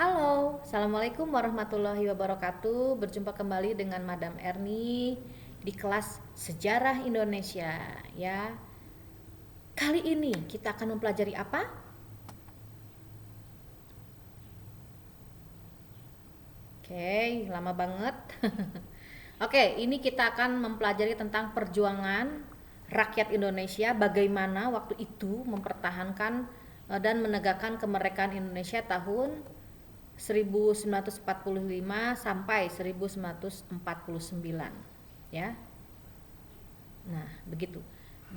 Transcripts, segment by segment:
Halo, Assalamualaikum warahmatullahi wabarakatuh. Berjumpa kembali dengan Madam Erni di kelas Sejarah Indonesia ya. Kali ini kita akan mempelajari apa? Oke, lama banget. Oke, ini kita akan mempelajari tentang perjuangan rakyat Indonesia, bagaimana waktu itu mempertahankan dan menegakkan kemerdekaan Indonesia tahun 1945 sampai 1949 ya. Nah, begitu.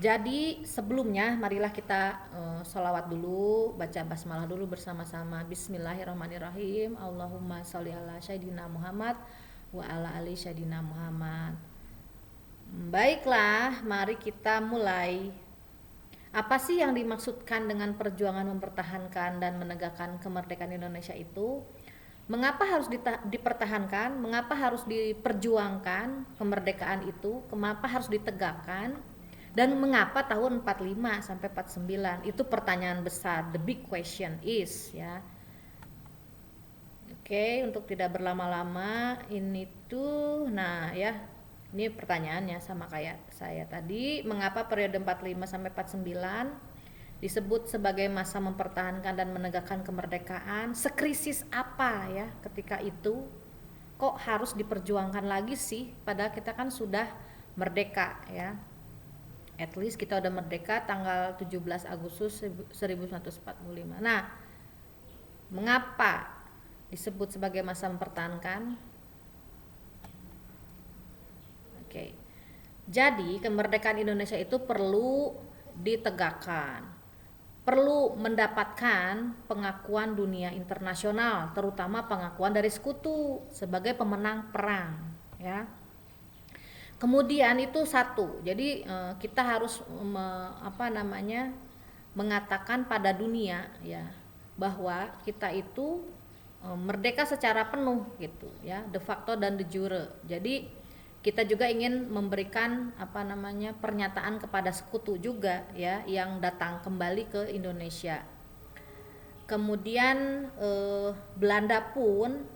Jadi sebelumnya marilah kita sholawat dulu, baca basmalah dulu bersama-sama. Bismillahirrahmanirrahim. Allahumma sholli ala sayyidina Muhammad wa ala ali sayyidina Muhammad. Baiklah, mari kita mulai. Apa sih yang dimaksudkan dengan perjuangan mempertahankan dan menegakkan kemerdekaan Indonesia itu? Mengapa harus dipertahankan? Mengapa harus diperjuangkan kemerdekaan itu? Mengapa harus ditegakkan? Dan mengapa tahun 45 sampai 49? Itu pertanyaan besar. The big question is ya. Oke, untuk tidak berlama-lama ini tuh nah ya. Ini pertanyaannya sama kayak saya tadi, mengapa periode 45 sampai 49 disebut sebagai masa mempertahankan dan menegakkan kemerdekaan? Sekrisis apa ya ketika itu? Kok harus diperjuangkan lagi sih? Padahal kita kan sudah merdeka ya. At least kita udah merdeka tanggal 17 Agustus 1945. Nah, mengapa disebut sebagai masa mempertahankan? Oke. Jadi kemerdekaan Indonesia itu perlu ditegakkan, perlu mendapatkan pengakuan dunia internasional, terutama pengakuan dari sekutu sebagai pemenang perang ya. Kemudian itu satu, jadi kita harus mengatakan pada dunia ya bahwa kita itu merdeka secara penuh gitu ya, de facto dan de jure. Jadi kita juga ingin memberikan pernyataan kepada sekutu juga ya yang datang kembali ke Indonesia. Kemudian Belanda pun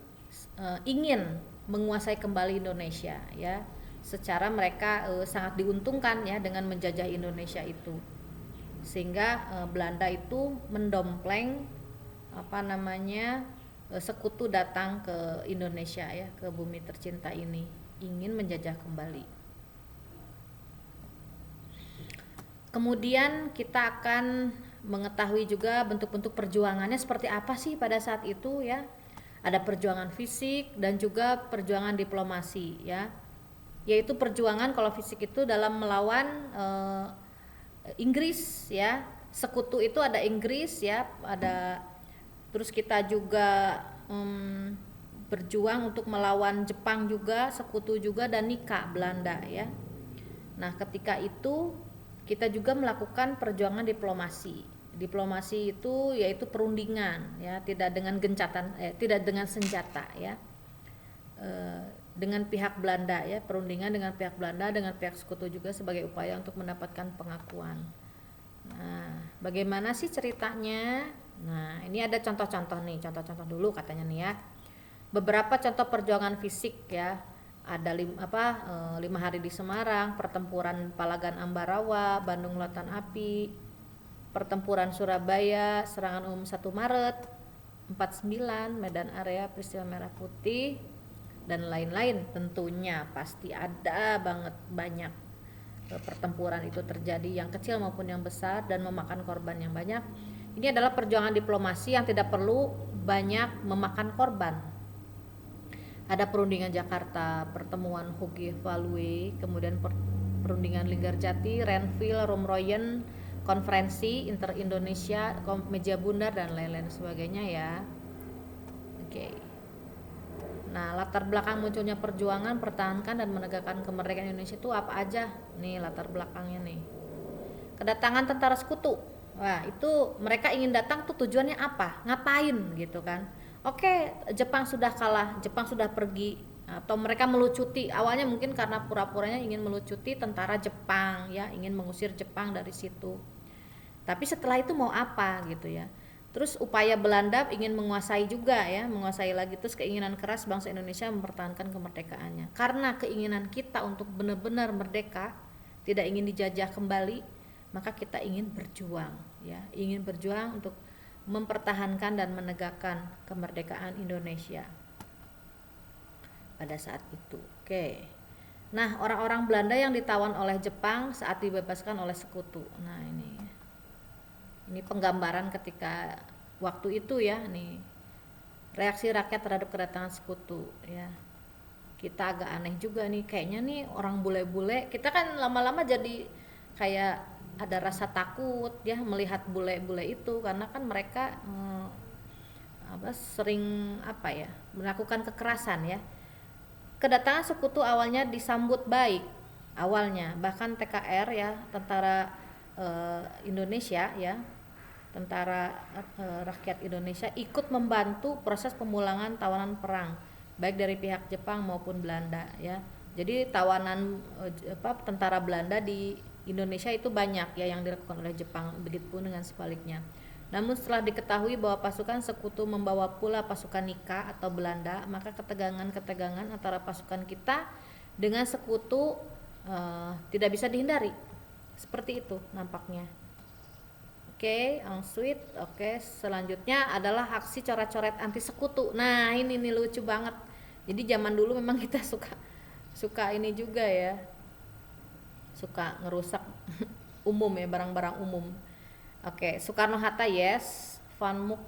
ingin menguasai kembali Indonesia ya. Secara mereka sangat diuntungkan ya dengan menjajah Indonesia itu. Sehingga Belanda itu mendompleng sekutu datang ke Indonesia ya, ke bumi tercinta ini, ingin menjajah kembali. Kemudian kita akan mengetahui juga bentuk-bentuk perjuangannya seperti apa sih pada saat itu ya. Ada perjuangan fisik dan juga perjuangan diplomasi ya. Yaitu perjuangan kalau fisik itu dalam melawan Inggris ya. Sekutu itu ada Inggris ya, ada terus kita juga berjuang untuk melawan Jepang juga, sekutu juga, dan Nika Belanda ya. Nah, ketika itu kita juga melakukan perjuangan diplomasi. Diplomasi itu yaitu perundingan ya, tidak dengan gencatan tidak dengan senjata ya. Dengan pihak Belanda ya, perundingan dengan pihak Belanda, dengan pihak sekutu juga sebagai upaya untuk mendapatkan pengakuan. Nah, bagaimana sih ceritanya? Nah, ini ada contoh-contoh nih, contoh-contoh dulu katanya nih ya. Beberapa contoh perjuangan fisik ya. Ada 5 hari di Semarang, pertempuran Palagan Ambarawa, Bandung Lautan Api, pertempuran Surabaya, serangan umum 1 Maret 49, Medan Area, peristiwa Merah Putih, dan lain-lain. Tentunya pasti ada banyak pertempuran itu terjadi, yang kecil maupun yang besar, dan memakan korban yang banyak. Ini adalah perjuangan diplomasi yang tidak perlu banyak memakan korban. Ada perundingan Jakarta, pertemuan Hoge-Value, kemudian perundingan Linggarjati, Renville, Romroyen, konferensi Inter-Indonesia, Meja Bundar, dan lain-lain sebagainya ya. Oke. Nah, latar belakang munculnya perjuangan pertahankan dan menegakkan kemerdekaan Indonesia itu apa aja? Nih latar belakangnya nih. Kedatangan tentara sekutu. Wah, itu mereka ingin datang tuh tujuannya apa? Ngapain gitu kan? Oke, Jepang sudah kalah, Jepang sudah pergi, atau mereka melucuti. Awalnya mungkin karena pura-puranya ingin melucuti tentara Jepang ya, ingin mengusir Jepang dari situ. Tapi setelah itu mau apa gitu ya? Terus upaya Belanda ingin menguasai juga ya, menguasai lagi, terus keinginan keras bangsa Indonesia mempertahankan kemerdekaannya. Karena keinginan kita untuk benar-benar merdeka, tidak ingin dijajah kembali, maka kita ingin berjuang ya, ingin berjuang untuk mempertahankan dan menegakkan kemerdekaan Indonesia pada saat itu. Oke. Nah, orang-orang Belanda yang ditawan oleh Jepang saat dibebaskan oleh sekutu. Nah, ini penggambaran ketika waktu itu ya, nih reaksi rakyat terhadap kedatangan sekutu ya. Kita agak aneh juga nih, kayaknya nih orang bule-bule, kita kan lama-lama jadi kayak ada rasa takut ya melihat bule-bule itu, karena kan mereka sering melakukan kekerasan ya. Kedatangan sekutu awalnya disambut baik awalnya, bahkan TKR ya, tentara Indonesia ya, tentara rakyat Indonesia ikut membantu proses pemulangan tawanan perang baik dari pihak Jepang maupun Belanda ya. Jadi tawanan tentara Belanda di Indonesia itu banyak ya yang dilakukan oleh Jepang, begitupun dengan sebaliknya. Namun setelah diketahui bahwa pasukan sekutu membawa pula pasukan Nika atau Belanda, maka ketegangan-ketegangan antara pasukan kita dengan sekutu tidak bisa dihindari. Seperti itu nampaknya. Oke, sweet. Oke, selanjutnya adalah aksi coret-coret anti sekutu. Nah, ini nih lucu banget. Jadi zaman dulu memang kita suka ini juga ya. Suka ngerusak umum ya, barang-barang umum. Oke, Soekarno-Hatta yes, Van Mook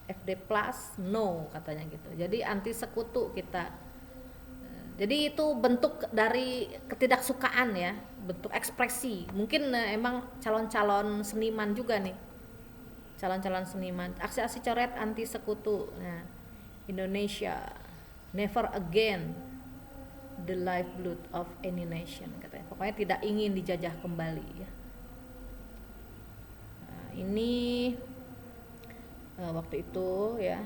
FD Plus no katanya gitu. Jadi anti sekutu kita. Jadi itu bentuk dari ketidaksukaan ya, bentuk ekspresi. Mungkin emang calon-calon seniman juga nih, calon-calon seniman. Aksi-aksi coret anti sekutu. Nah, Indonesia never again the lifeblood of any nation katanya. Pokoknya tidak ingin dijajah kembali ya. Nah, ini waktu itu ya.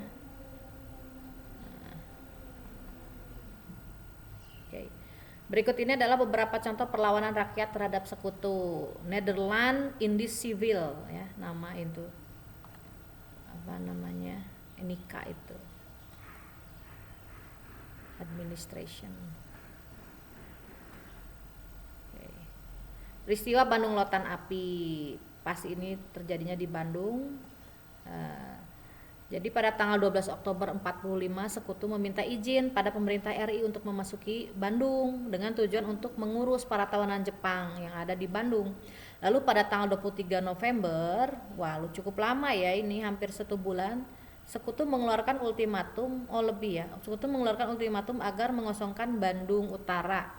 Berikut ini adalah beberapa contoh perlawanan rakyat terhadap sekutu. Nederland Indies Civil ya, nama itu. Apa namanya? Nika itu. Administration. Okay. Peristiwa Bandung Lautan Api. Pas ini terjadinya di Bandung. Jadi pada tanggal 12 Oktober 45 sekutu meminta izin pada pemerintah RI untuk memasuki Bandung dengan tujuan untuk mengurus para tawanan Jepang yang ada di Bandung. Lalu pada tanggal 23 November, cukup lama ya, ini hampir 1 bulan, sekutu mengeluarkan ultimatum, sekutu mengeluarkan ultimatum agar mengosongkan Bandung Utara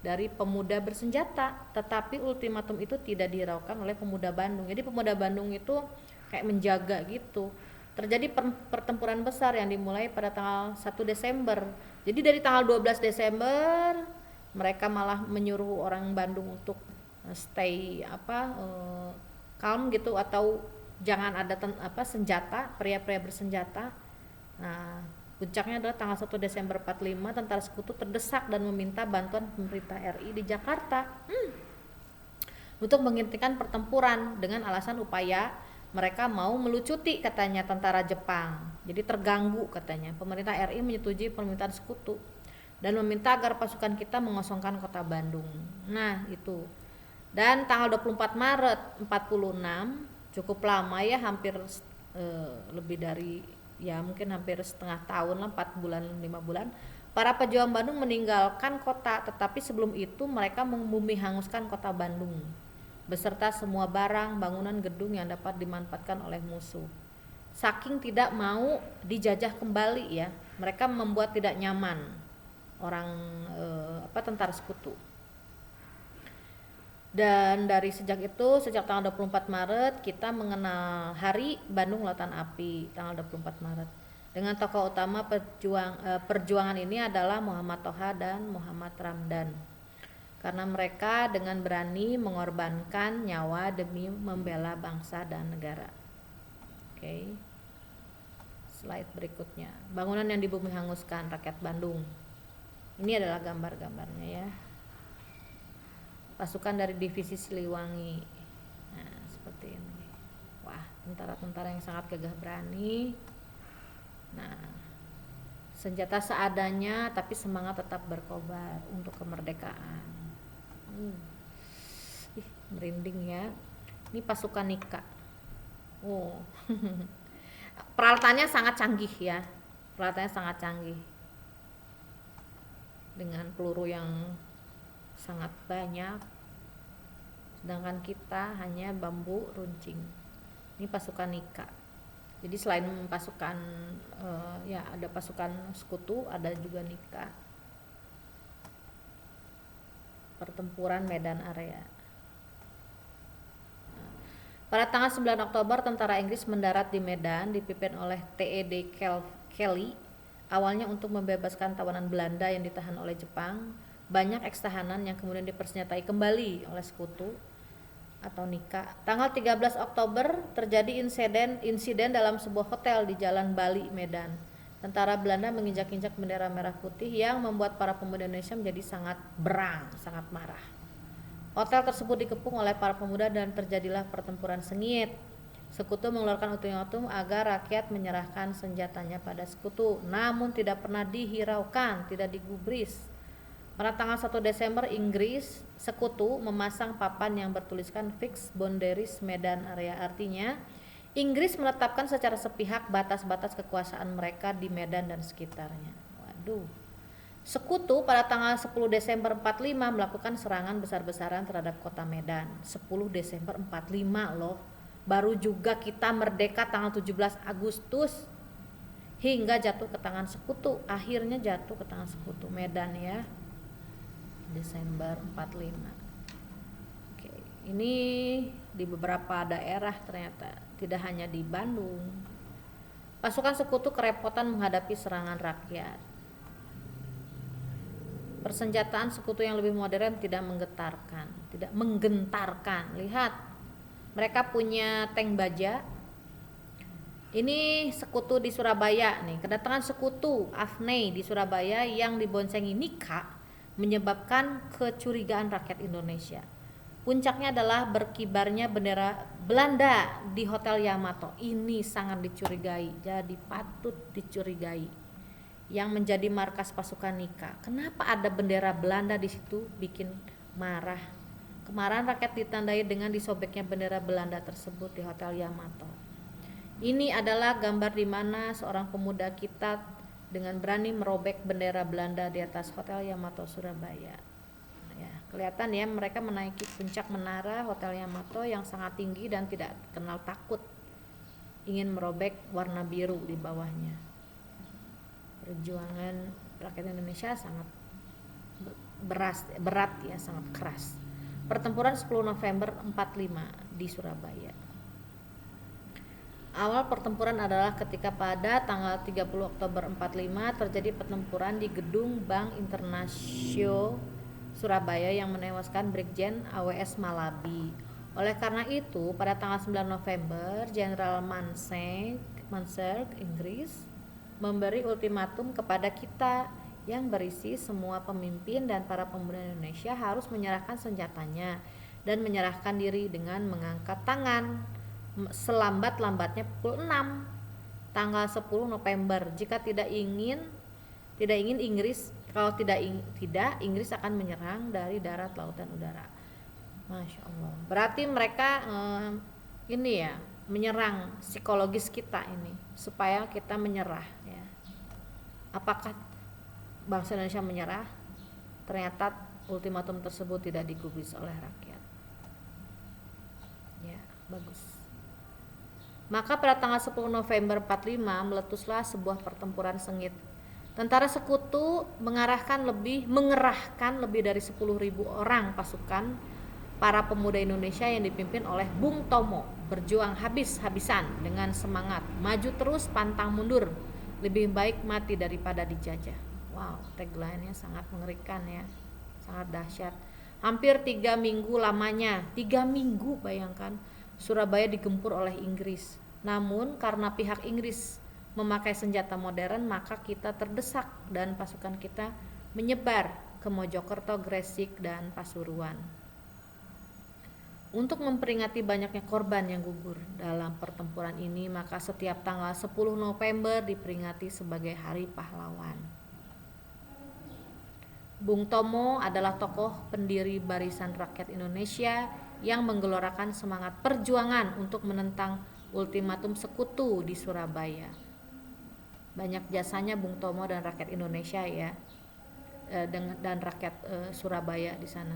dari pemuda bersenjata, tetapi ultimatum itu tidak dihiraukan oleh pemuda Bandung. Jadi pemuda Bandung itu kayak menjaga gitu. Terjadi pertempuran besar yang dimulai pada tanggal 1 Desember. Jadi dari tanggal 12 Desember mereka malah menyuruh orang Bandung untuk stay calm gitu, atau jangan ada senjata, pria-pria bersenjata. Nah, puncaknya adalah tanggal 1 Desember 45 tentara sekutu terdesak dan meminta bantuan pemerintah RI di Jakarta untuk menghentikan pertempuran dengan alasan upaya mereka mau melucuti katanya tentara Jepang. Jadi terganggu katanya. Pemerintah RI menyetujui permintaan sekutu dan meminta agar pasukan kita mengosongkan kota Bandung. Nah, itu. Dan tanggal 24 Maret 46, cukup lama ya, hampir lebih dari mungkin hampir setengah tahun lah, 4 bulan 5 bulan. Para pejuang Bandung meninggalkan kota, tetapi sebelum itu mereka membumi hanguskan kota Bandung beserta semua barang, bangunan, gedung yang dapat dimanfaatkan oleh musuh. Saking tidak mau dijajah kembali ya, mereka membuat tidak nyaman orang tentara sekutu. Dan dari sejak tanggal 24 Maret kita mengenal Hari Bandung Lautan Api, tanggal 24 Maret. Dengan tokoh utama perjuangan ini adalah Muhammad Toha dan Muhammad Ramdan. Karena mereka dengan berani mengorbankan nyawa demi membela bangsa dan negara. Oke. Slide berikutnya. Bangunan yang dibumi hanguskan rakyat Bandung. Ini adalah gambar-gambarnya ya. Pasukan dari divisi Siliwangi. Nah, seperti ini. tentara-tentara yang sangat gagah berani. Nah, senjata seadanya tapi semangat tetap berkobar untuk kemerdekaan. Merinding ya. Ini pasukan Nika. Oh. Peralatannya sangat canggih ya. Peralatannya sangat canggih. Dengan peluru yang sangat banyak. Sedangkan kita hanya bambu runcing. Ini pasukan Nika. Jadi selain pasukan ya ada pasukan sekutu, ada juga Nika. Pertempuran Medan Area. Pada tanggal 9 Oktober, tentara Inggris mendarat di Medan dipimpin oleh T.E.D. Kelly, awalnya untuk membebaskan tawanan Belanda yang ditahan oleh Jepang. Banyak eks-tahanan yang kemudian dipersenjatai kembali oleh sekutu atau Nika. Tanggal 13 Oktober terjadi insiden dalam sebuah hotel di Jalan Bali, Medan. Tentara Belanda menginjak-injak bendera merah putih yang membuat para pemuda Indonesia menjadi sangat berang, sangat marah. Hotel tersebut dikepung oleh para pemuda dan terjadilah pertempuran sengit. Sekutu mengeluarkan ultimatum agar rakyat menyerahkan senjatanya pada sekutu, namun tidak pernah dihiraukan, tidak digubris. Pada tanggal 1 Desember, Inggris sekutu memasang papan yang bertuliskan Fixed Boundaries Medan Area. Artinya, Inggris menetapkan secara sepihak batas-batas kekuasaan mereka di Medan dan sekitarnya. Waduh. Sekutu pada tanggal 10 Desember 45 melakukan serangan besar-besaran terhadap kota Medan. 10 Desember 45 loh. Baru juga kita merdeka tanggal 17 Agustus. Hingga jatuh ke tangan sekutu. Akhirnya jatuh ke tangan sekutu Medan ya. Desember 45. Oke, ini di beberapa daerah ternyata, tidak hanya di Bandung. Pasukan sekutu kerepotan menghadapi serangan rakyat. Persenjataan sekutu yang lebih modern tidak menggentarkan. Lihat, mereka punya tank baja. Ini sekutu di Surabaya nih. Kedatangan sekutu AFNI di Surabaya yang diboncengi Nika menyebabkan kecurigaan rakyat Indonesia. Puncaknya adalah berkibarnya bendera Belanda di Hotel Yamato. Ini sangat dicurigai, jadi patut dicurigai. Yang menjadi markas pasukan Nika. Kenapa ada bendera Belanda di situ? Bikin marah. Kemarahan rakyat ditandai dengan disobeknya bendera Belanda tersebut di Hotel Yamato. Ini adalah gambar di mana seorang pemuda kita dengan berani merobek bendera Belanda di atas Hotel Yamato Surabaya. Ya, kelihatan ya, mereka menaiki puncak menara Hotel Yamato yang sangat tinggi dan tidak kenal takut, ingin merobek warna biru di bawahnya. Perjuangan rakyat Indonesia sangat berat ya, sangat keras. Pertempuran 10 November 45 di Surabaya. Awal pertempuran adalah ketika pada tanggal 30 Oktober 45 terjadi pertempuran di gedung Bank Internasio Surabaya yang menewaskan Brigjen AWS Malabi. Oleh karena itu, pada tanggal 9 November, Jenderal Mansell Inggris memberi ultimatum kepada kita yang berisi semua pemimpin dan para pemuda Indonesia harus menyerahkan senjatanya dan menyerahkan diri dengan mengangkat tangan selambat-lambatnya pukul 6 tanggal 10 November. Jika tidak ingin Inggris, kalau tidak Inggris akan menyerang dari darat, laut dan udara. Masya Allah. Berarti mereka ini ya, menyerang psikologis kita ini supaya kita menyerah ya. Apakah bangsa Indonesia menyerah? Ternyata ultimatum tersebut tidak digubris oleh rakyat. Ya, bagus. Maka pada tanggal 10 November 45 meletuslah sebuah pertempuran sengit. Tentara sekutu mengerahkan lebih dari 10.000 orang pasukan para pemuda Indonesia yang dipimpin oleh Bung Tomo, berjuang habis-habisan dengan semangat, maju terus pantang mundur, lebih baik mati daripada dijajah. Wow, tagline-nya sangat mengerikan ya, sangat dahsyat. Hampir 3 minggu lamanya, 3 minggu bayangkan, Surabaya digempur oleh Inggris. Namun karena pihak Inggris memakai senjata modern, maka kita terdesak dan pasukan kita menyebar ke Mojokerto, Gresik, dan Pasuruan. Untuk memperingati banyaknya korban yang gugur dalam pertempuran ini, maka setiap tanggal 10 November diperingati sebagai Hari Pahlawan. Bung Tomo adalah tokoh pendiri Barisan Rakyat Indonesia yang menggelorakan semangat perjuangan untuk menentang ultimatum sekutu di Surabaya. Banyak jasanya Bung Tomo dan rakyat Indonesia ya, dan rakyat Surabaya di sana.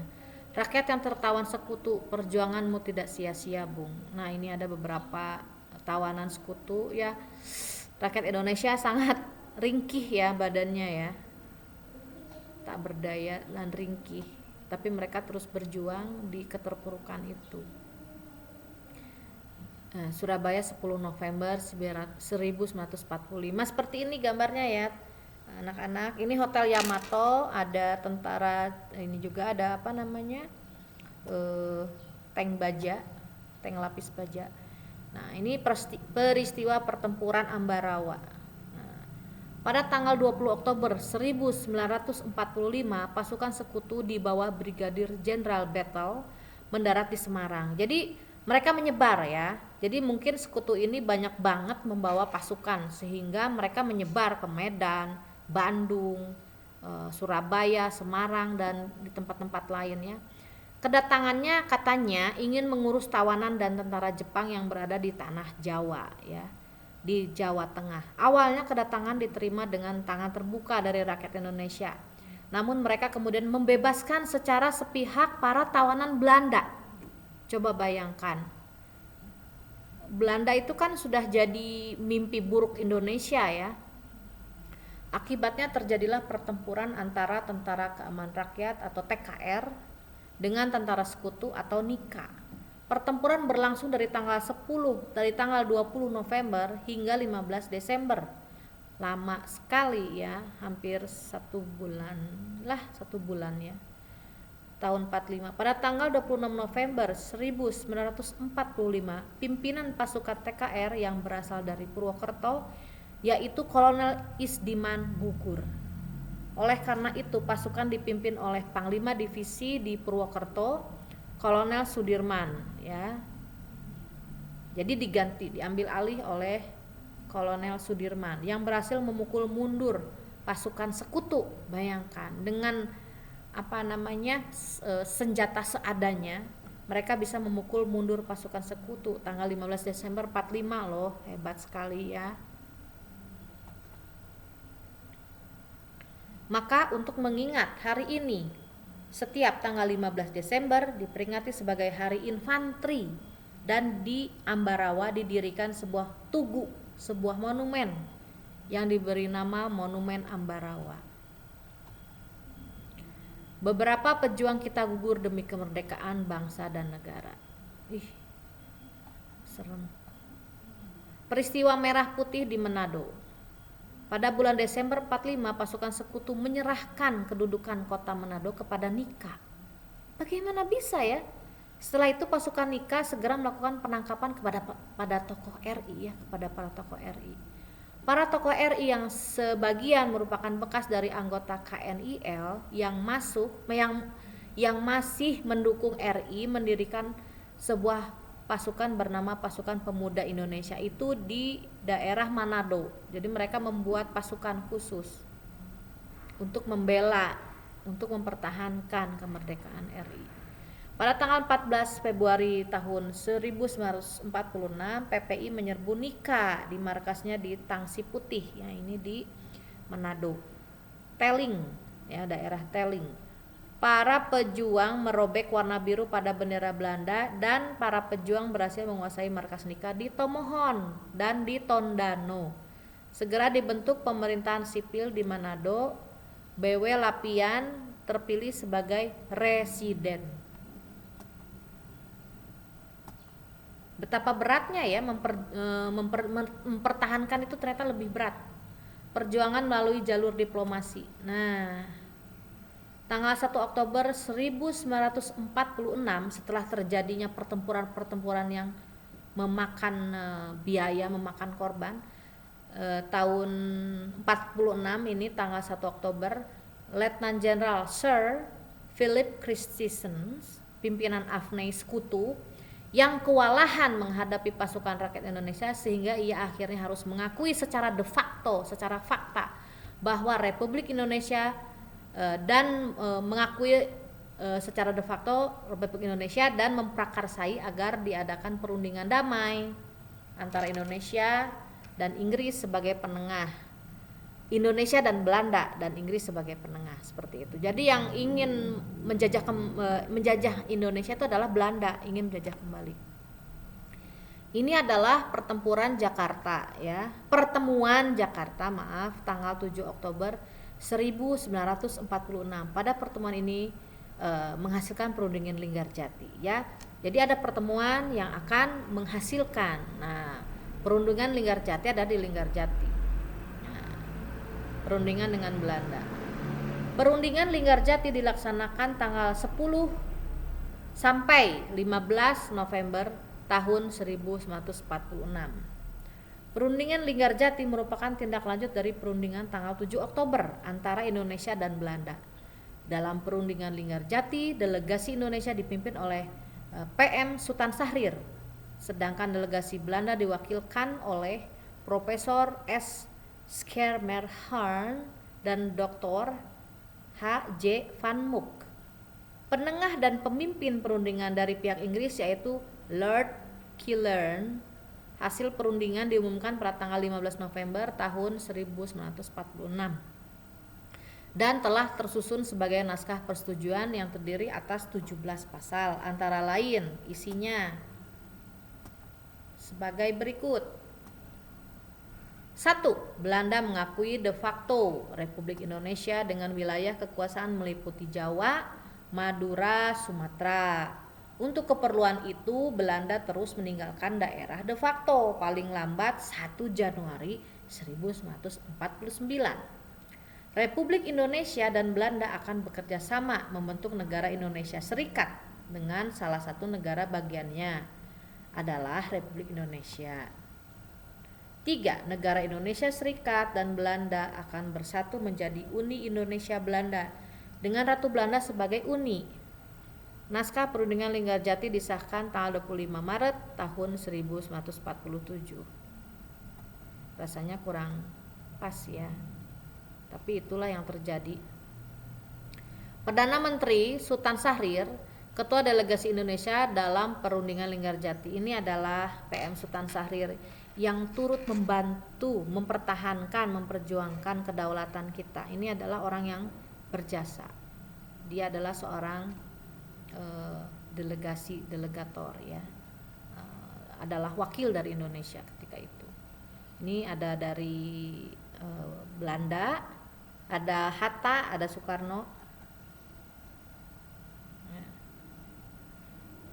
Rakyat yang tertawan sekutu, perjuanganmu tidak sia-sia, Bung. Nah, ini ada beberapa tawanan sekutu ya. Rakyat Indonesia sangat ringkih ya badannya ya, tak berdaya dan ringkih, tapi mereka terus berjuang di keterpurukan itu. Surabaya 10 November 1945. Seperti ini gambarnya ya anak-anak. Ini Hotel Yamato, ada tentara, ini juga ada apa namanya, tank baja, tank lapis baja. Nah, ini peristiwa pertempuran Ambarawa. Pada tanggal 20 Oktober 1945, pasukan sekutu di bawah Brigadir Jenderal Battle mendarat di Semarang. Jadi mereka menyebar ya. Jadi mungkin sekutu ini banyak banget membawa pasukan sehingga mereka menyebar ke Medan, Bandung, Surabaya, Semarang dan di tempat-tempat lainnya. Kedatangannya katanya ingin mengurus tawanan dan tentara Jepang yang berada di tanah Jawa ya, di Jawa Tengah. Awalnya kedatangan diterima dengan tangan terbuka dari rakyat Indonesia. Namun mereka kemudian membebaskan secara sepihak para tawanan Belanda. Coba bayangkan, Belanda itu kan sudah jadi mimpi buruk Indonesia ya. Akibatnya terjadilah pertempuran antara Tentara Keamanan Rakyat atau TKR dengan tentara sekutu atau NIKA. Pertempuran berlangsung dari tanggal 20 November hingga 15 Desember. Lama sekali ya, hampir 1 bulan ya. Tahun 45. Pada tanggal 26 November 1945, pimpinan pasukan TKR yang berasal dari Purwokerto yaitu Kolonel Isdiman gugur. Oleh karena itu pasukan dipimpin oleh Panglima Divisi di Purwokerto, Kolonel Sudirman ya. Jadi diambil alih oleh Kolonel Sudirman yang berhasil memukul mundur pasukan sekutu. Bayangkan dengan senjata seadanya mereka bisa memukul mundur pasukan sekutu tanggal 15 Desember 45 loh, hebat sekali ya. Maka untuk mengingat hari ini, setiap tanggal 15 Desember diperingati sebagai Hari Infanteri dan di Ambarawa didirikan sebuah tugu, sebuah monumen yang diberi nama Monumen Ambarawa. Beberapa pejuang kita gugur demi kemerdekaan bangsa dan negara. Serem. Peristiwa Merah Putih di Manado. Pada bulan Desember 45, pasukan sekutu menyerahkan kedudukan kota Manado kepada NIKA. Bagaimana bisa ya? Setelah itu pasukan NIKA segera melakukan penangkapan kepada tokoh RI ya, kepada para tokoh RI. Para tokoh RI yang sebagian merupakan bekas dari anggota KNIL yang masih mendukung RI mendirikan sebuah pasukan bernama Pasukan Pemuda Indonesia itu di daerah Manado. Jadi mereka membuat pasukan khusus untuk membela, untuk mempertahankan kemerdekaan RI. Pada tanggal 14 Februari tahun 1946, PPI menyerbu NIKA di markasnya di Tangsi Putih, ya ini di Manado. Teling, ya daerah Teling. Para pejuang merobek warna biru pada bendera Belanda dan para pejuang berhasil menguasai markas NIKA di Tomohon dan di Tondano. Segera dibentuk pemerintahan sipil di Manado. BW Lapian terpilih sebagai residen. Betapa beratnya ya mempertahankan itu ternyata lebih berat. Perjuangan melalui jalur diplomasi. Nah, tanggal 1 Oktober 1946 setelah terjadinya pertempuran yang memakan biaya, memakan korban, tahun 46 ini tanggal 1 Oktober, Letnan Jenderal Sir Philip Christensen, pimpinan AFNI Sekutu, yang kewalahan menghadapi pasukan rakyat Indonesia sehingga ia akhirnya harus mengakui secara de facto, secara fakta bahwa Republik Indonesia dan mengakui secara de facto Republik Indonesia dan memprakarsai agar diadakan perundingan damai antara Indonesia dan Inggris sebagai penengah. Indonesia dan Belanda dan Inggris sebagai penengah, seperti itu. Jadi yang ingin menjajah Indonesia itu adalah Belanda, ingin menjajah kembali. Ini adalah pertempuran Jakarta ya. Pertemuan Jakarta, tanggal 7 Oktober 1946. Pada pertemuan ini menghasilkan perundingan Linggarjati ya. Jadi ada pertemuan yang akan menghasilkan. Nah, perundingan Linggarjati ada di Linggarjati. Perundingan dengan Belanda. Perundingan Linggarjati dilaksanakan tanggal 10 sampai 15 November tahun 1946. Perundingan Linggarjati merupakan tindak lanjut dari perundingan tanggal 7 Oktober antara Indonesia dan Belanda. Dalam perundingan Linggarjati, delegasi Indonesia dipimpin oleh PM Sutan Syahrir, sedangkan delegasi Belanda diwakilkan oleh Profesor S. Schermerhorn dan Dr. H.J. Van Mook. Penengah dan pemimpin perundingan dari pihak Inggris yaitu Lord Killern. Hasil perundingan diumumkan pada tanggal 15 November tahun 1946 dan telah tersusun sebagai naskah persetujuan yang terdiri atas 17 pasal, antara lain isinya sebagai berikut. 1. Belanda mengakui de facto Republik Indonesia dengan wilayah kekuasaan meliputi Jawa, Madura, Sumatera. Untuk keperluan itu, Belanda terus meninggalkan daerah de facto paling lambat 1 Januari 1949. Republik Indonesia dan Belanda akan bekerja sama membentuk negara Indonesia Serikat dengan salah satu negara bagiannya adalah Republik Indonesia. 3. Negara Indonesia Serikat dan Belanda akan bersatu menjadi Uni Indonesia Belanda dengan Ratu Belanda sebagai uni. Naskah perundingan Linggarjati disahkan tanggal 25 Maret tahun 1947. Rasanya kurang pas ya, tapi itulah yang terjadi. Perdana Menteri Sutan Syahrir, Ketua Delegasi Indonesia dalam perundingan Linggarjati, ini adalah PM Sutan Syahrir yang turut membantu, mempertahankan, memperjuangkan kedaulatan kita. Ini adalah orang yang berjasa. Dia adalah seorang delegator ya, adalah wakil dari Indonesia ketika itu. Ini ada dari Belanda, ada Hatta, ada Soekarno.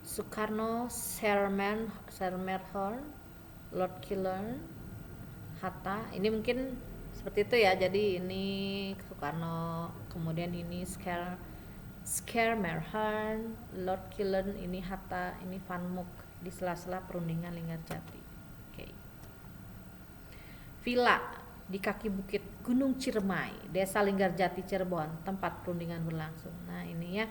Soekarno, Schermerhorn, Lord Killern, Hatta. Ini mungkin seperti itu ya. Jadi ini Soekarno, kemudian ini Schermerhorn, Lord Killern, ini Hatta, ini Van Mook di sela-sela perundingan Linggarjati. Oke. Villa di kaki bukit Gunung Ciremai, Desa Linggarjati, Cirebon, tempat perundingan berlangsung. Nah, ini ya.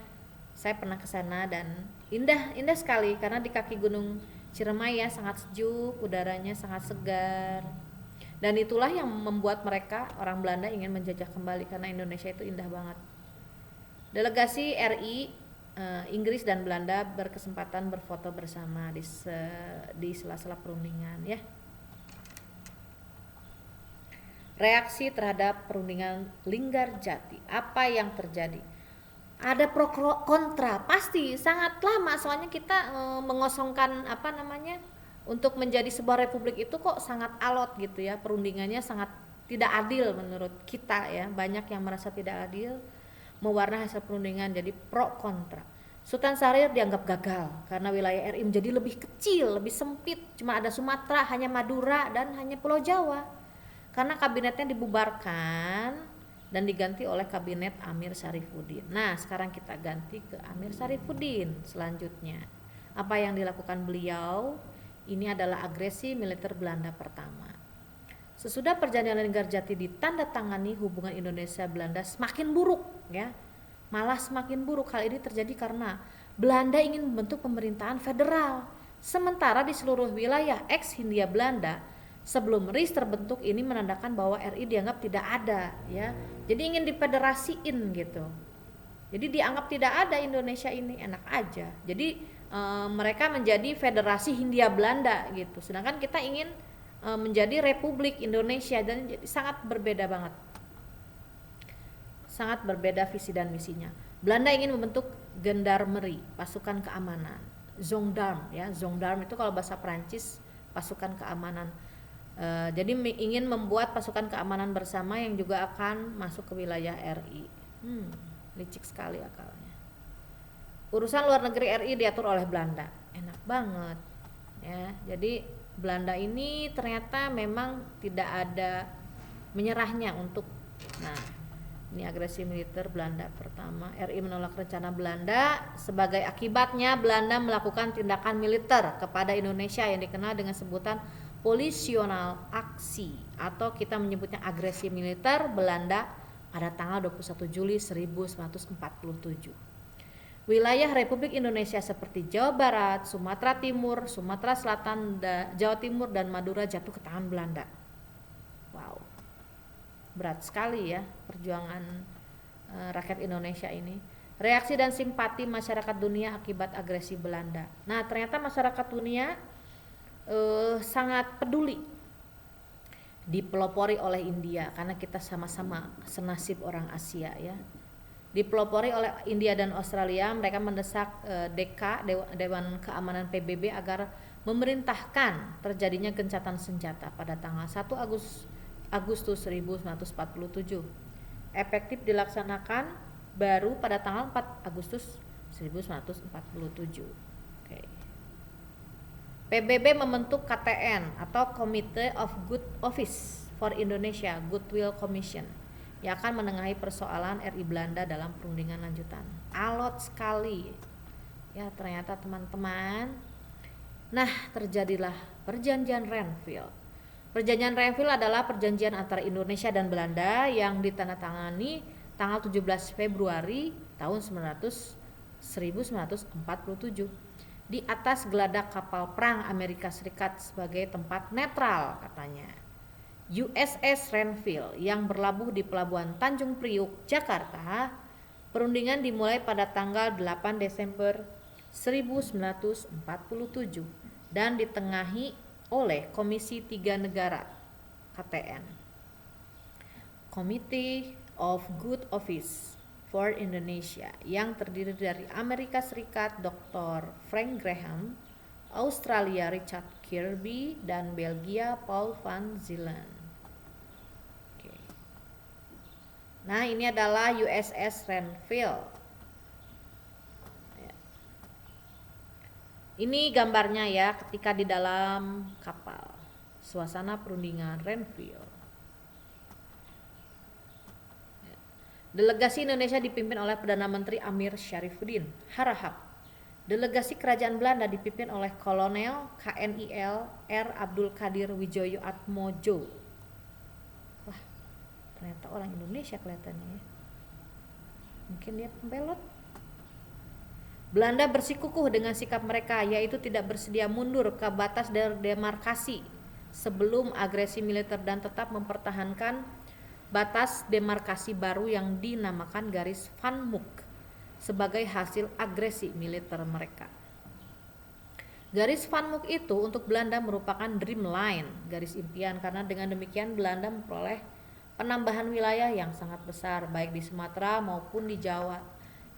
Saya pernah ke sana dan indah sekali karena di kaki Gunung Ciremai ya, sangat sejuk, udaranya sangat segar. Dan itulah yang membuat mereka, orang Belanda, ingin menjajah kembali karena Indonesia itu indah banget. Delegasi RI, Inggris dan Belanda berkesempatan berfoto bersama di sela-sela perundingan ya. Reaksi terhadap perundingan Linggarjati, apa yang terjadi? Ada pro kontra, pasti sangat lama, soalnya kita mengosongkan untuk menjadi sebuah republik itu kok sangat alot gitu ya, perundingannya sangat tidak adil menurut kita ya, banyak yang merasa tidak adil, mewarnai hasil perundingan. Jadi pro kontra. Sultan Syahrir dianggap gagal karena wilayah RI menjadi lebih kecil, lebih sempit, cuma ada Sumatera, hanya Madura dan hanya Pulau Jawa, karena kabinetnya dibubarkan dan diganti oleh kabinet Amir Syarifuddin. Nah, sekarang kita ganti ke Amir Syarifuddin. Selanjutnya, apa yang dilakukan beliau? Ini adalah agresi militer Belanda pertama. Sesudah perjanjian Linggarjati ditandatangani, hubungan Indonesia-Belanda semakin buruk ya. Malah semakin buruk. Hal ini terjadi karena Belanda ingin membentuk pemerintahan federal Sementara di seluruh wilayah ex-Hindia Belanda sebelum RIS terbentuk ini menandakan bahwa RI dianggap tidak ada, ya. Jadi ingin difederasiin gitu. Jadi dianggap tidak ada Indonesia ini, enak aja. Jadi mereka menjadi Federasi Hindia Belanda gitu. Sedangkan kita ingin menjadi Republik Indonesia, dan jadi sangat berbeda banget. Sangat berbeda visi dan misinya. Belanda ingin membentuk gendarmeri, pasukan keamanan. Gendarme, ya. Gendarme itu kalau bahasa Prancis pasukan keamanan. Jadi ingin membuat pasukan keamanan bersama yang juga akan masuk ke wilayah RI. Licik sekali akalnya. Urusan luar negeri RI diatur oleh Belanda. Enak banget, ya. Jadi Belanda ini ternyata memang tidak ada menyerahnya untuk, ini agresi militer Belanda pertama. RI menolak rencana Belanda. Sebagai akibatnya Belanda melakukan tindakan militer kepada Indonesia yang dikenal dengan sebutan polisional aksi, atau kita menyebutnya agresi militer Belanda pada tanggal 21 Juli 1947. Wilayah Republik Indonesia seperti Jawa Barat, Sumatera Timur, Sumatera Selatan, Jawa Timur, dan Madura jatuh ke tangan Belanda. Wow. Berat sekali ya perjuangan rakyat Indonesia ini. Reaksi dan simpati masyarakat dunia akibat agresi Belanda. Nah, ternyata masyarakat dunia sangat peduli, dipelopori oleh India karena kita sama-sama senasib orang Asia, ya. Dipelopori oleh India dan Australia, mereka mendesak Dewan Keamanan PBB agar memerintahkan terjadinya gencatan senjata pada tanggal 1 Agustus 1947. Efektif dilaksanakan baru pada tanggal 4 Agustus 1947. Oke. PBB membentuk KTN atau Committee of Good Office for Indonesia Goodwill Commission yang akan menengahi persoalan RI Belanda dalam perundingan lanjutan. Alot sekali. Ya, ternyata teman-teman. Nah, terjadilah Perjanjian Renville. Perjanjian Renville adalah perjanjian antara Indonesia dan Belanda yang ditandatangani tanggal 17 Februari tahun 1947 di atas geladak kapal perang Amerika Serikat sebagai tempat netral, katanya. USS Renville yang berlabuh di pelabuhan Tanjung Priuk, Jakarta. Perundingan dimulai pada tanggal 8 Desember 1947 dan ditengahi oleh Komisi 3 Negara KTN, Committee of Good Office for Indonesia, yang terdiri dari Amerika Serikat Dr. Frank Graham, Australia Richard Kirby, dan Belgia Paul van Zeeland. Oke. Nah, ini adalah USS Renville. Ini gambarnya ya ketika di dalam kapal. Suasana perundingan Renville. Delegasi Indonesia dipimpin oleh Perdana Menteri Amir Syarifuddin Harahap. Delegasi Kerajaan Belanda dipimpin oleh Kolonel KNIL R. Abdul Qadir Wijoyo Atmojo. Wah, ternyata orang Indonesia kelihatannya ya. Mungkin dia pembelot. Belanda bersikukuh dengan sikap mereka, yaitu tidak bersedia mundur ke batas demarkasi sebelum agresi militer dan tetap mempertahankan batas demarkasi baru yang dinamakan garis Van Mook sebagai hasil agresi militer mereka. Garis Van Mook itu untuk Belanda merupakan dream line, garis impian, karena dengan demikian Belanda memperoleh penambahan wilayah yang sangat besar baik di Sumatera maupun di Jawa.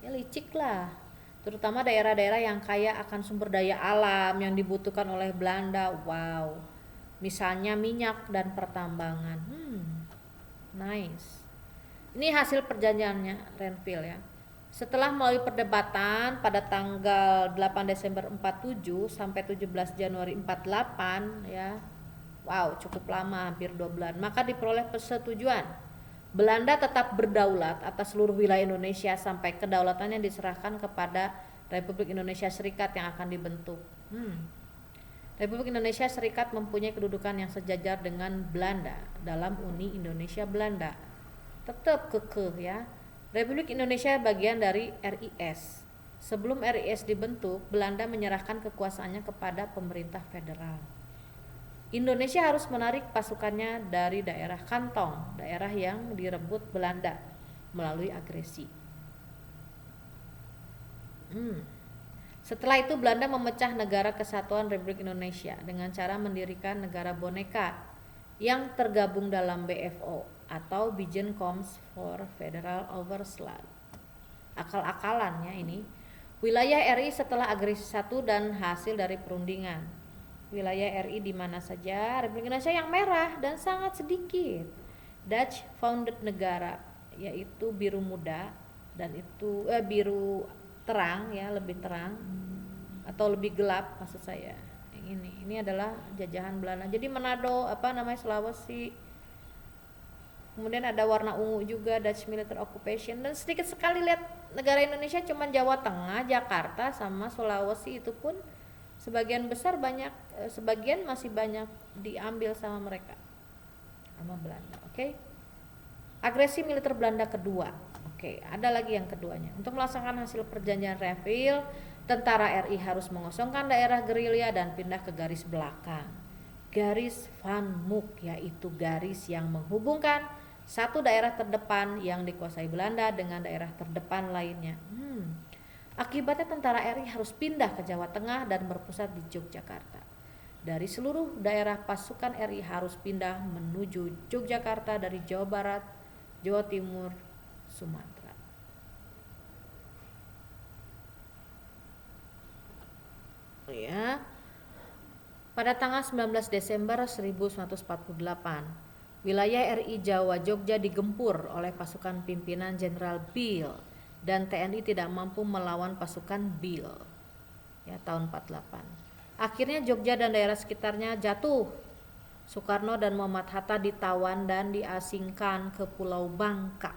Ya, licik lah. Terutama daerah-daerah yang kaya akan sumber daya alam yang dibutuhkan oleh Belanda. Wow. Misalnya minyak dan pertambangan. Nice. Ini hasil perjanjiannya Renville ya. Setelah melalui perdebatan pada tanggal 8 Desember 47 sampai 17 Januari 48 ya. Wow, cukup lama, hampir 2 bulan. Maka diperoleh persetujuan Belanda tetap berdaulat atas seluruh wilayah Indonesia sampai kedaulatannya diserahkan kepada Republik Indonesia Serikat yang akan dibentuk. Republik Indonesia Serikat mempunyai kedudukan yang sejajar dengan Belanda dalam Uni Indonesia Belanda. Tetap kekeh ya. Republik Indonesia bagian dari RIS Sebelum RIS dibentuk, Belanda menyerahkan kekuasaannya kepada pemerintah federal. Indonesia harus menarik pasukannya dari daerah kantong, daerah yang direbut Belanda melalui agresi. Setelah itu Belanda memecah Negara Kesatuan Republik Indonesia dengan cara mendirikan negara boneka yang tergabung dalam BFO atau Bijenkorps for Federal Overslag. Akal-akalannya ini wilayah RI setelah agresi 1 dan hasil dari perundingan. Wilayah RI di mana saja, Republik Indonesia yang merah dan sangat sedikit. Dutch founded negara yaitu biru muda dan itu biru terang ya, lebih terang atau lebih gelap maksud saya. Yang ini adalah jajahan Belanda. Jadi Manado Sulawesi. Kemudian ada warna ungu juga Dutch military occupation, dan sedikit sekali lihat negara Indonesia cuma Jawa Tengah, Jakarta sama Sulawesi, itu pun sebagian besar sebagian masih banyak diambil sama mereka, sama Belanda. Oke. Agresi militer Belanda kedua. Oke, ada lagi yang keduanya. Untuk melaksanakan hasil perjanjian Reville, tentara RI harus mengosongkan daerah gerilya dan pindah ke garis belakang. Garis Van Mook, yaitu garis yang menghubungkan satu daerah terdepan yang dikuasai Belanda dengan daerah terdepan lainnya. Akibatnya tentara RI harus pindah ke Jawa Tengah dan berpusat di Yogyakarta. Dari seluruh daerah pasukan RI harus pindah menuju Yogyakarta dari Jawa Barat, Jawa Timur, Sumatera. Ya. Pada tanggal 19 Desember 1948, wilayah RI Jawa Jogja digempur oleh pasukan pimpinan Jenderal Bill dan TNI tidak mampu melawan pasukan Bill. Ya, tahun 48. Akhirnya Jogja dan daerah sekitarnya jatuh. Soekarno dan Muhammad Hatta ditawan dan diasingkan ke Pulau Bangka.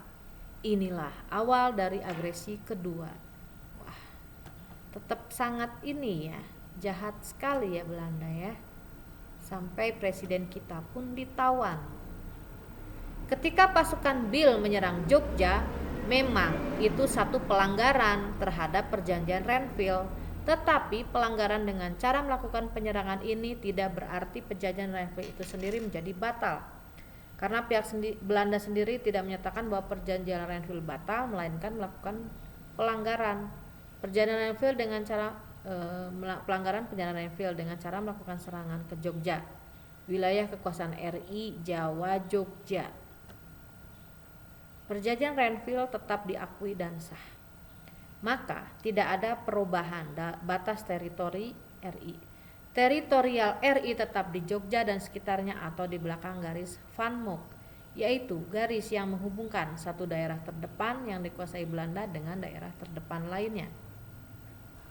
Inilah awal dari agresi kedua. Wah, tetap sangat ini ya, jahat sekali ya Belanda ya. Sampai presiden kita pun ditawan. Ketika pasukan Bill menyerang Jogja, memang itu satu pelanggaran terhadap perjanjian Renville. Tetapi pelanggaran dengan cara melakukan penyerangan ini tidak berarti perjanjian Renville itu sendiri menjadi batal. Karena pihak Belanda sendiri tidak menyatakan bahwa perjanjian Renville batal, melainkan melakukan pelanggaran perjanjian Renville dengan cara pelanggaran perjanjian Renville dengan cara melakukan serangan ke Jogja, wilayah kekuasaan RI Jawa Jogja. Perjanjian Renville tetap diakui dan sah. Maka tidak ada perubahan batas teritori RI. Teritorial RI tetap di Jogja dan sekitarnya atau di belakang garis Van Mook, yaitu garis yang menghubungkan satu daerah terdepan yang dikuasai Belanda dengan daerah terdepan lainnya.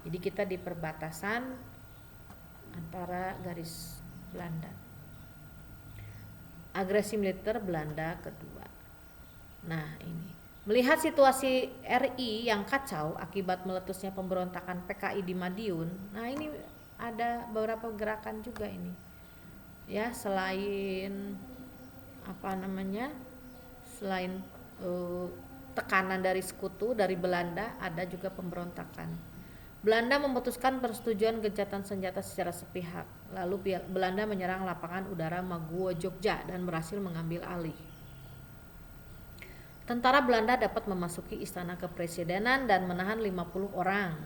Jadi kita di perbatasan antara garis Belanda. Agresi militer Belanda kedua. Nah ini, melihat situasi RI yang kacau akibat meletusnya pemberontakan PKI di Madiun, nah ini ada beberapa gerakan juga ini. Ya, selain selain tekanan dari sekutu dari Belanda, ada juga pemberontakan. Belanda memutuskan persetujuan gencatan senjata secara sepihak. Lalu Belanda menyerang lapangan udara Maguwo Jogja dan berhasil mengambil alih. Tentara Belanda dapat memasuki istana kepresidenan dan menahan 50 orang.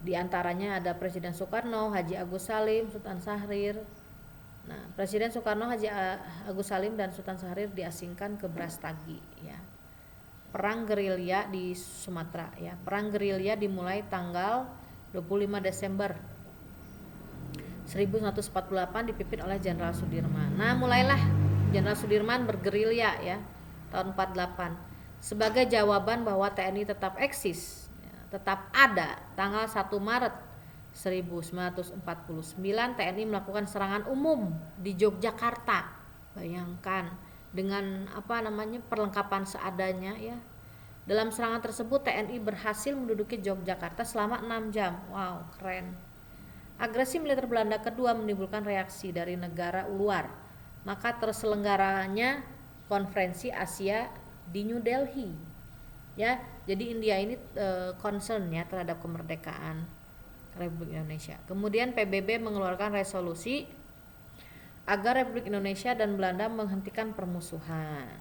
Di antaranya ada Presiden Soekarno, Haji Agus Salim, Sultan Syahrir. Nah, Presiden Soekarno, Haji Agus Salim dan Sultan Syahrir diasingkan ke Brastagi ya. Perang gerilya di Sumatera ya. Perang gerilya dimulai tanggal 25 Desember 1948 dipimpin oleh Jenderal Sudirman. Nah, mulailah Jenderal Sudirman bergerilya ya tahun 48 sebagai jawaban bahwa TNI tetap eksis, ya, tetap ada. Tanggal 1 Maret 1949 TNI melakukan serangan umum di Yogyakarta. Bayangkan dengan perlengkapan seadanya ya. Dalam serangan tersebut TNI berhasil menduduki Yogyakarta selama 6 jam. Wow, keren. Agresi militer Belanda kedua menimbulkan reaksi dari negara luar. Maka terselenggaranya Konferensi Asia di New Delhi. Ya, jadi India ini concern ya terhadap kemerdekaan Republik Indonesia. Kemudian PBB mengeluarkan resolusi agar Republik Indonesia dan Belanda menghentikan permusuhan.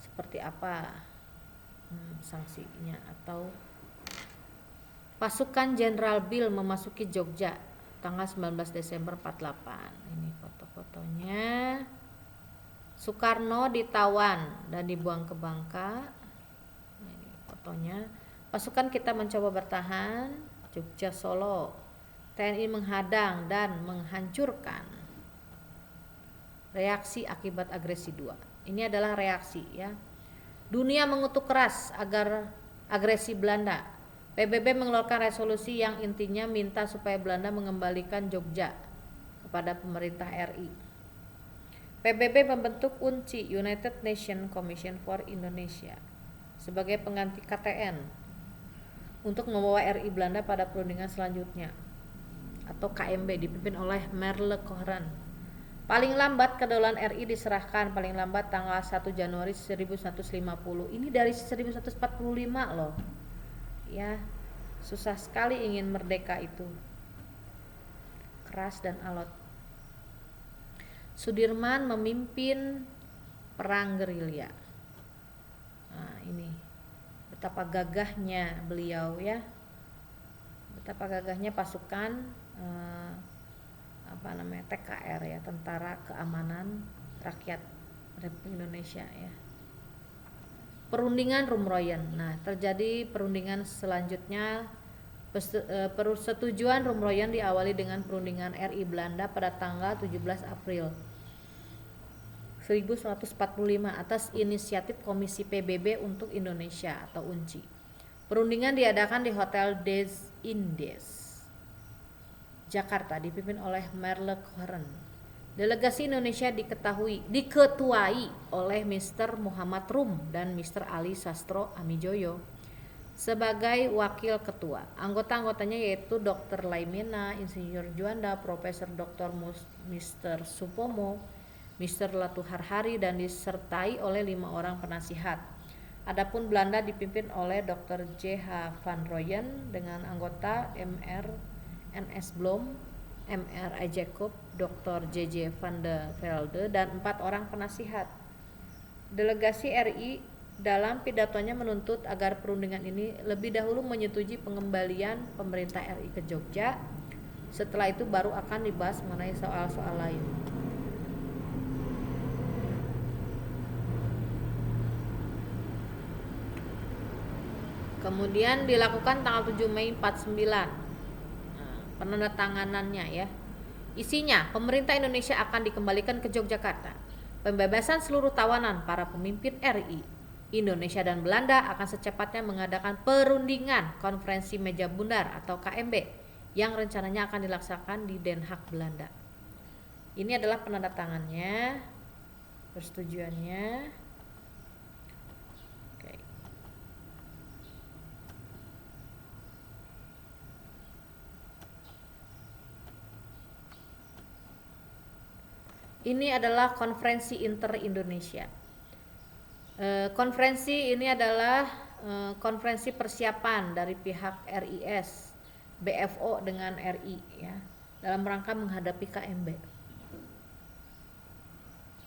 Seperti apa sanksinya? Atau pasukan Jenderal Bill memasuki Jogja tanggal 19 Desember 48. Ini foto-fotonya. Soekarno ditawan dan dibuang ke Bangka. Ini fotonya. Pasukan kita mencoba bertahan. Jogja Solo. TNI menghadang dan menghancurkan. Reaksi akibat agresi 2. Ini adalah reaksi ya. Dunia mengutuk keras agar agresi Belanda. PBB mengeluarkan resolusi yang intinya minta supaya Belanda mengembalikan Jogja kepada pemerintah RI. PBB membentuk UNCI, United Nations Commission for Indonesia, sebagai pengganti KTN untuk membawa RI Belanda pada perundingan selanjutnya, atau KMB, dipimpin oleh Merle Cohen. Paling lambat kedaulatan RI diserahkan paling lambat tanggal 1 Januari 1950. Ini dari 1945 loh. Ya, susah sekali ingin merdeka itu. Keras dan alot. Sudirman memimpin perang gerilya. Nah, ini betapa gagahnya beliau ya. Betapa gagahnya pasukan TKR ya, Tentara Keamanan Rakyat Republik Indonesia ya. Perundingan Rumroyen. Nah, terjadi perundingan selanjutnya. Persetujuan Rumroyen diawali dengan perundingan RI Belanda pada tanggal 17 April 1945 atas inisiatif Komisi PBB untuk Indonesia atau UNCI. Perundingan diadakan di Hotel des Indes, Jakarta, dipimpin oleh Merle Cohen. Delegasi Indonesia diketuai oleh Mr. Muhammad Rum dan Mr. Ali Sastro Amijoyo sebagai wakil ketua. Anggota-anggotanya yaitu Dr. Laimena, Insinyur Juanda, Profesor Dr. Mr. Supomo, Mr. Latuharhari, dan disertai oleh 5 orang penasihat. Adapun Belanda dipimpin oleh Dr. J.H. van Rooyen dengan anggota Mr. N.S. Blom, Mr. I. Jacob, Dr. J.J. van de Velde, dan 4 orang penasihat. Delegasi RI dalam pidatonya menuntut agar perundingan ini lebih dahulu menyetujui pengembalian pemerintah RI ke Jogja. Setelah itu baru akan dibahas mengenai soal-soal lain. Kemudian dilakukan tanggal 7 Mei 49. Penandatanganannya ya. Isinya, pemerintah Indonesia akan dikembalikan ke Yogyakarta. Pembebasan seluruh tawanan para pemimpin RI. Indonesia dan Belanda akan secepatnya mengadakan perundingan konferensi meja bundar atau KMB yang rencananya akan dilaksanakan di Den Haag, Belanda. Ini adalah penandatangannya, persetujuannya. Oke. Ini adalah konferensi inter-Indonesia. Konferensi ini adalah konferensi persiapan dari pihak RIS, BFO dengan RI ya, dalam rangka menghadapi KMB.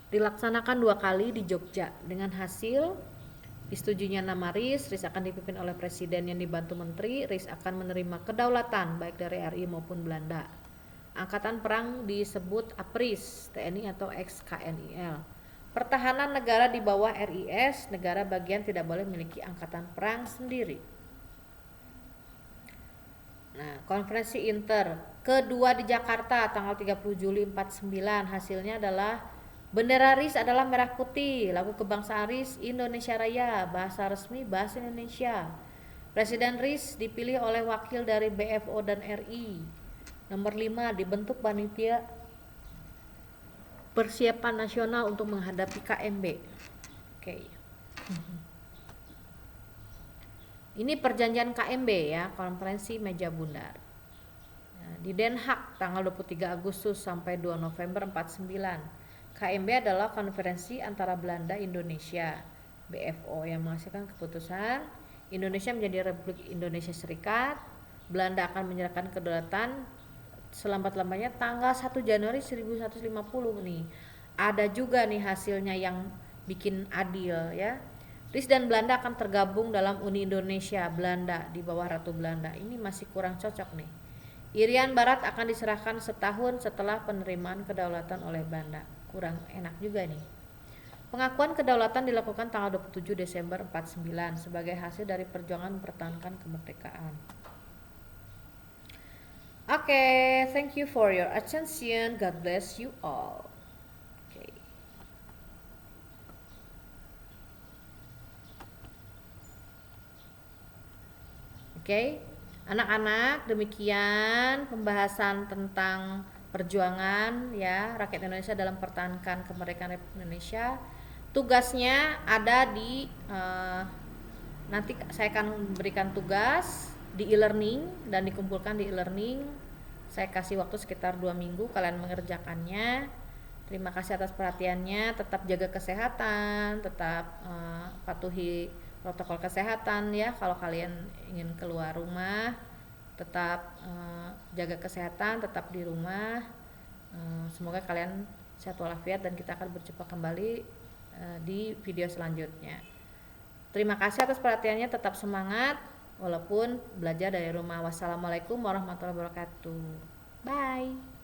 Dilaksanakan 2 kali di Jogja dengan hasil disetujuinya nama RIS akan dipimpin oleh presiden yang dibantu menteri. RIS akan menerima kedaulatan baik dari RI maupun Belanda. Angkatan perang disebut APRIS, TNI atau ex-KNIL. Pertahanan negara di bawah RIS, negara bagian tidak boleh memiliki angkatan perang sendiri. Nah, konferensi inter kedua di Jakarta tanggal 30 Juli 49, hasilnya adalah bendera RIS adalah merah putih, lagu kebangsaan RIS Indonesia Raya, bahasa resmi bahasa Indonesia. Presiden RIS dipilih oleh wakil dari BFO dan RI. Nomor 5, dibentuk panitia persiapan nasional untuk menghadapi KMB. Oke. Ini perjanjian KMB ya, konferensi meja bundar. Nah, di Den Haag tanggal 23 Agustus sampai 2 November 49. KMB adalah konferensi antara Belanda Indonesia. BFO yang menghasilkan keputusan Indonesia menjadi Republik Indonesia Serikat. Belanda akan menyerahkan kedaulatan selambat-lambatnya tanggal 1 Januari 1150 nih. Ada juga nih hasilnya yang bikin adil ya. Swiss dan Belanda akan tergabung dalam Uni Indonesia Belanda di bawah Ratu Belanda. Ini masih kurang cocok nih. Irian Barat akan diserahkan setahun setelah penerimaan kedaulatan oleh Belanda. Kurang enak juga nih. Pengakuan kedaulatan dilakukan tanggal 27 Desember 49 sebagai hasil dari perjuangan mempertahankan kemerdekaan. Okay, thank you for your attention. God bless you all. Okay. Okay, anak-anak, demikian pembahasan tentang perjuangan ya rakyat Indonesia dalam pertahankan kemerdekaan Republik Indonesia. Tugasnya ada di nanti saya akan berikan tugas di e-learning dan dikumpulkan di e-learning. Saya kasih waktu sekitar 2 minggu kalian mengerjakannya. Terima kasih atas perhatiannya. Tetap jaga kesehatan, tetap patuhi protokol kesehatan ya. Kalau kalian ingin keluar rumah, tetap jaga kesehatan, tetap di rumah. Semoga kalian sehat walafiat dan kita akan berjumpa kembali di video selanjutnya. Terima kasih atas perhatiannya, tetap semangat walaupun belajar dari rumah. Wassalamualaikum warahmatullahi wabarakatuh. Bye.